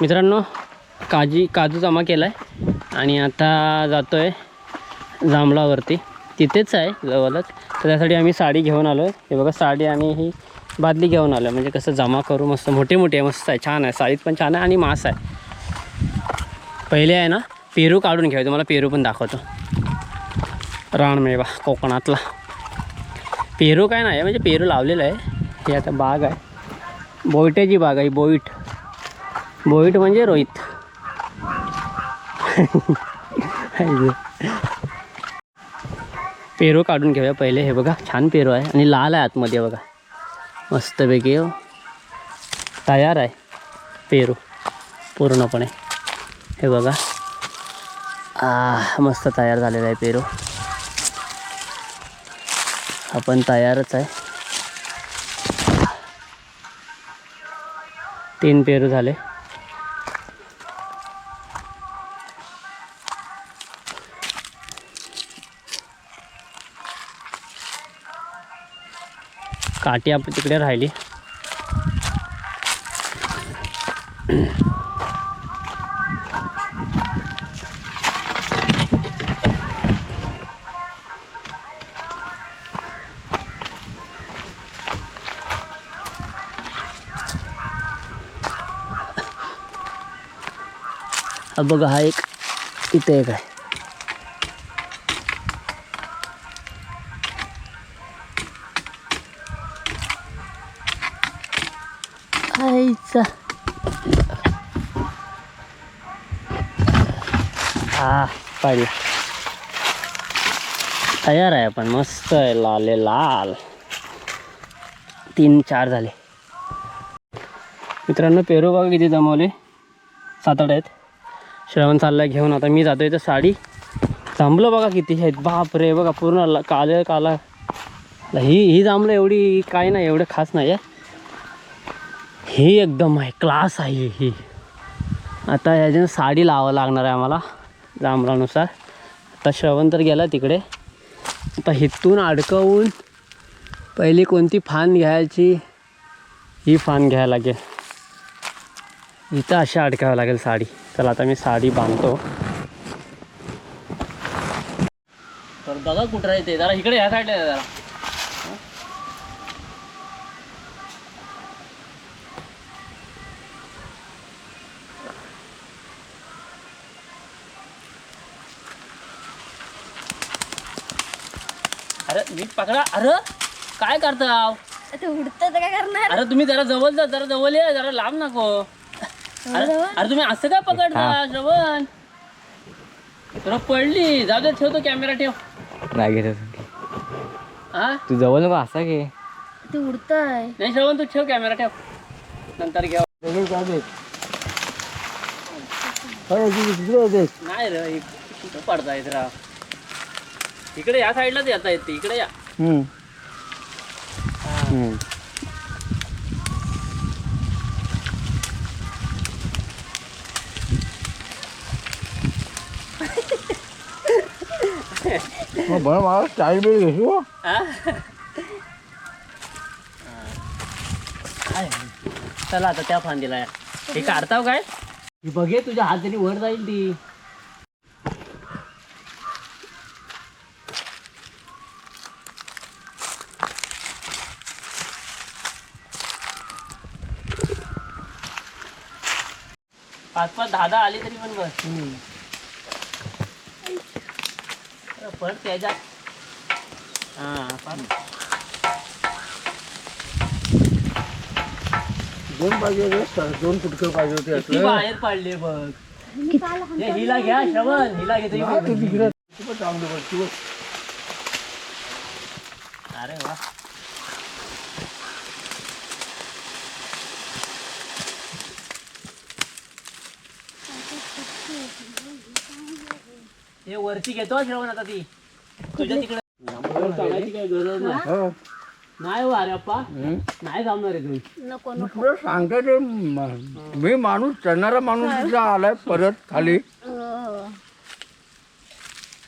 मित्रांनो काजू जमा केला आहे आणि आता जातो आहे जांभळावरती, तिथेच आहे जवळच. तर त्यासाठी आम्ही साडी घेऊन आलो आहे. हे बघा साडी आणि ही बादली घेऊन आलो आहे, म्हणजे कसं जमा करू. मस्त मोठी मोठी आहे, मस्त आहे, छान आहे, साडीत पण छान आहे आणि मास आहे. पहिले आहे ना पेरू काढून घ्यायचं, तुम्हाला पेरू पण दाखवतो. रानमेवा कोकणातला पेरू काय नाही म्हणजे पेरू लावलेलं आहे. ही आता बाग आहे, बोईटाची बाग आहे. बोईट म्हणजे रोहित. पेरू काढून घेऊया पहिले. हे बघा छान पेरू आहे आणि लाल आहे आतमध्ये बघा, मस्तपैकी तयार आहे पेरू पूर्णपणे. हे बघा मस्त तयार झालेला आहे पेरू. आपण तयारच आहे. 3 पेरू झाले. काठी आपण तिकडे राहिली. अब बघा हा एक, इथे एक आहे. आईचा पाहिजे. तयार आहे आपण, मस्त आहे, लाले लाल. 3-4 झाले. मित्रांनो पेरू बघा किती जमवले, 7-8 आहेत. श्रवण चालला घेऊन. आता मी जातोय तर साडी. जांभळं बघा किती आहेत, बाप रे. बघा पूर्ण काला. ही जांभळं एवढी काय नाही, एवढं खास नाही आहे. ही एकदम आहे, क्लास आहे ही. आता ह्याच्यानं साडी लावावं लागणार आहे आम्हाला जांभळानुसार. आता श्रवण तर गेला तिकडे. आता हिथून अडकवून पहिली कोणती फान घ्यायची, ही फान घ्यायला लागेल. इथं अशा अडकावं लागेल साडी. चला आता मी साडी बांधतो. तर बघा कुठं राहते, जरा इकडे ह्या साईडला जरा. अरे नीट पकडा. अरे काय करता, उडतं तर काय करणार. अरे तुम्ही जरा जवळ जा, जरा जवळ ये, जरा लांब नको. अरे तुम्ही असं काय पकडता श्रवण, तुला पडली. जाऊ दे, ठेवतो कॅमेरा, ठेव. नाही घेत हा तू जवळ नको असा घे. ते उडतंय. नाही श्रवण तू ठेव कॅमेरा, ठेव, नंतर घ्या. नाही रे, कुठं पडता येत राव. इकडे या साईडलाच येता येते, इकडे या. मला स्टाईल बिल घेऊ. चला आता त्या फांदीला या. हे काढताव काय, बघे तुझ्या हात तरी वर जाईल ती. पाच 10 आली तरी पण बस. परत त्याच्यात दोन पाहिजे, 2 फुटकं पाहिजे होते. किती बाहेर पडले बघ. हिला घ्या श्रवण, हिला घेतो. अरे वा, हे वरती घेतो श्रवण. आता ती तुझ्या तिकडे सांगायची काय गरज नाही. नाही हो अरे अप्पा, नाही जमणार आहे तुम्ही. नको तुला सांगतो ते मी माणूस चढणारा माणूस तिचा आलाय परत खाली.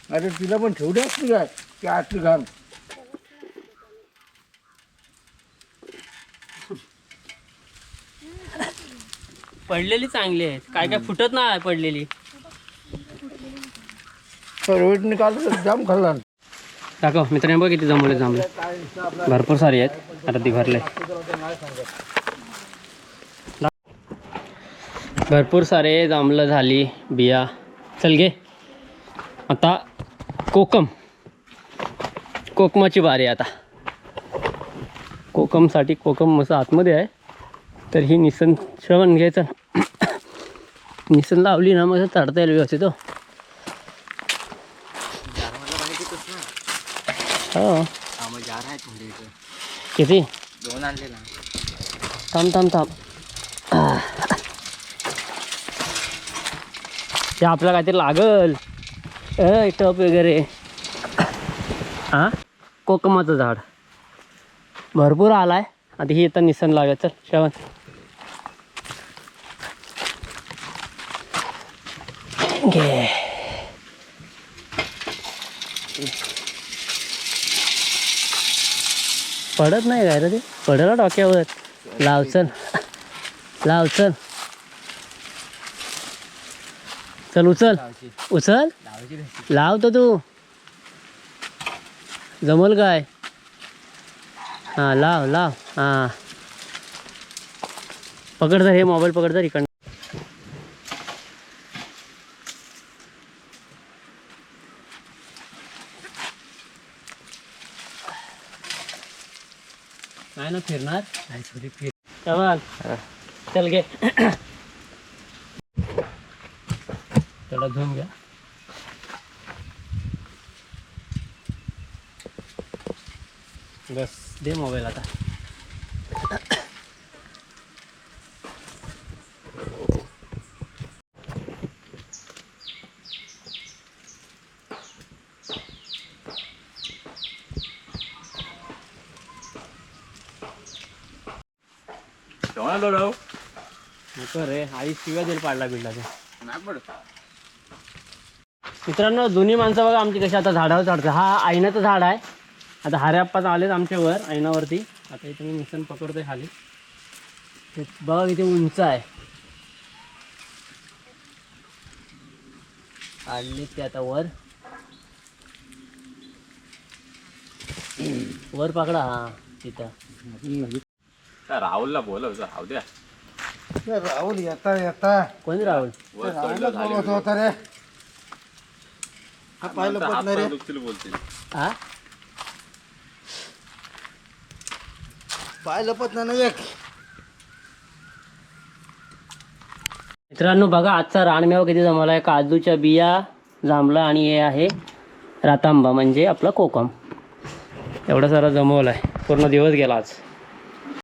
अरे तिला पण ठेवली असती काय की आतली घाल. पडलेली चांगली आहेत, काय काय फुटत नाही पडलेली. रोहितने काल जाम खाल्ला. दाखव मित्रांनो, बघ किती जमवले जांभळे, भरपूर सारी आहेत. आता ती भरले भरपूर सारे जांभळं झाली बिया. चल घे आता कोकमाची बारी आहे आता. कोकमसाठी कोकम मस्त आतमध्ये आहे, तर ही निसन श्रवण घ्यायचं. निसन लावली ना मग चढता येईल व्यवस्थित. हो किती 2 आणले ना. थांब ते आपल्याला काहीतरी लागल टप वगैरे. हां कोकमाचं झाड भरपूर आलाय. आता ही येतं निसन लागत. चल श्रवण घे. पडत नाही काय रे ते, पडला डोक्यावर. लाव चल उचल लाव तर तू. जमल काय? हां लाव हां पकड जर, हे मोबाईल पकड जर इकडनं. नाही ना फिरणार. चल घे थोडा धुवून घ्या. बस दे मोबाईल आता. नको रे, आई शिव्या देईल पाडला बिडला. मित्रांनो जुनी माणसं बघा आमची कशी आता झाडावर चढतात. हा ऐनाचं झाड आहे. आता हाऱ्याप्पाच आलेत आमच्यावर ऐनावरती. आता इथे मी मिसन पकडतोय खाली. ते बघा किती उंच आहे. आणले ते आता वर पकडा. हा तिथं राहुलला बोलव राहू द्या. राहुल येता कोण राहुल? बोलत होता रे. हा पाहिलं पत नाही रे. बोलतील हा पाहिलं पत नाही एक. मित्रांनो बघा आजचा रानमेवा किती जमवला आहे. काजूच्या बिया, जांभळं आणि हे आहे रातांबा म्हणजे आपला कोकम. एवढा सारा जमवला आहे. पूर्ण दिवस गेला आज.